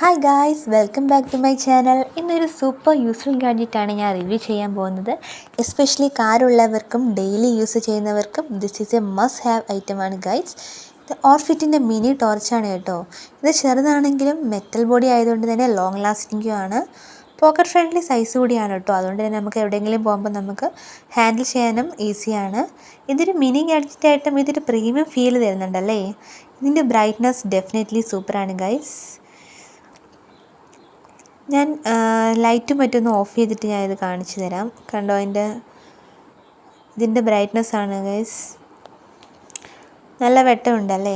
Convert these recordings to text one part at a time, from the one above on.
Hi guys, welcome back to my channel. ഇന്നൊരു super useful ഗാഡ്ജറ്റാണ് ഞാൻ റിവ്യൂ ചെയ്യാൻ പോകുന്നത്. എസ്പെഷ്യലി കാറുള്ളവർക്കും ഡെയിലി യൂസ് ചെയ്യുന്നവർക്കും this is a must have ഐറ്റമാണ് ഗൈസ്. ഇത് ഓർഫിറ്റിൻ്റെ മിനി ടോർച്ചാണ് കേട്ടോ. ഇത് ചെറുതാണെങ്കിലും മെറ്റൽ ബോഡി ആയതുകൊണ്ട് തന്നെ ലോങ് ലാസ്റ്റിംഗും ആണ്. പോക്കറ്റ് ഫ്രണ്ട്ലി സൈസ് കൂടിയാണ് കേട്ടോ. അതുകൊണ്ട് തന്നെ നമുക്ക് എവിടെയെങ്കിലും പോകുമ്പോൾ നമുക്ക് ഹാൻഡിൽ ചെയ്യാനും ഈസിയാണ്. ഇതൊരു മിനി ഗാഡ്ജറ്റായിട്ടും ഇതൊരു പ്രീമിയം ഫീൽ തരുന്നുണ്ടല്ലേ. ഇതിൻ്റെ ബ്രൈറ്റ്നസ് ഡെഫിനറ്റ്ലി സൂപ്പറാണ് ഗൈസ്. ഞാൻ ലൈറ്റും മറ്റൊന്ന് ഓഫ് ചെയ്തിട്ട് ഞാനിത് കാണിച്ചു തരാം. കണ്ടോ, ഇതിൻ്റെ ബ്രൈറ്റ്നസ്സാണ് ഗൈസ്. നല്ല വെട്ടമുണ്ടല്ലേ.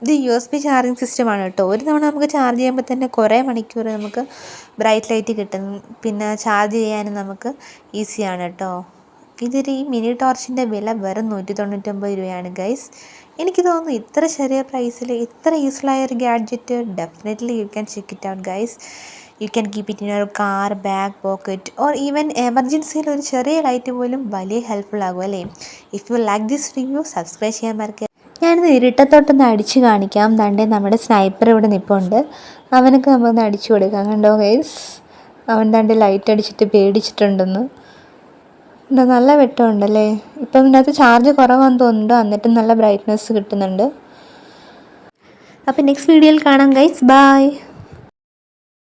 ഇത് USB ചാർജിങ് സിസ്റ്റമാണ് കേട്ടോ. ഒരു തവണ നമുക്ക് ചാർജ് ചെയ്യുമ്പോൾ തന്നെ കുറേ മണിക്കൂർ നമുക്ക് ബ്രൈറ്റ് ലൈറ്റ് കിട്ടും. പിന്നെ ചാർജ് ചെയ്യാനും നമുക്ക് ഈസിയാണ് കേട്ടോ. ഈ മിനി ടോർച്ചിൻ്റെ വില വെറും 199 രൂപയാണ് ഗൈസ്. എനിക്ക് തോന്നുന്നു ഇത്ര ചെറിയ പ്രൈസിൽ ഇത്ര യൂസ്ഫുള്ളായ ഒരു gadget definitely you can check it out guys. You can keep it in your car, bag pocket or even എമർജൻസിയിൽ ഒരു ചെറിയ ലൈറ്റ് പോലും വലിയ ഹെൽപ്ഫുൾ ആകും അല്ലേ. If you like this review subscribe ചെയ്യാൻ മറക്കുക. ഞാനിത് ഇരുട്ടത്തോട്ടൊന്ന് അടിച്ച് കാണിക്കാം. ദണ്ടേ നമ്മുടെ സ്നൈപ്പർ ഇവിടെ നിൽപ്പുണ്ട്. അവനൊക്കെ നമ്മളൊന്ന് അടിച്ചു കൊടുക്കാം. കണ്ടോ ഗൈസ്, അവൻ ദണ്ട് ലൈറ്റ് അടിച്ചിട്ട് പേടിച്ചിട്ടുണ്ടെന്ന്. നല്ല വെട്ടമുണ്ടല്ലേ. ഇപ്പം ഇതിനകത്ത് ചാർജ് കുറവാണെന്ന് തോന്നുന്നുണ്ട്, എന്നിട്ടും നല്ല ബ്രൈറ്റ്നസ് കിട്ടുന്നുണ്ട്. അപ്പോൾ നെക്സ്റ്റ് വീഡിയോയിൽ കാണാം ഗൈസ്. ബൈ.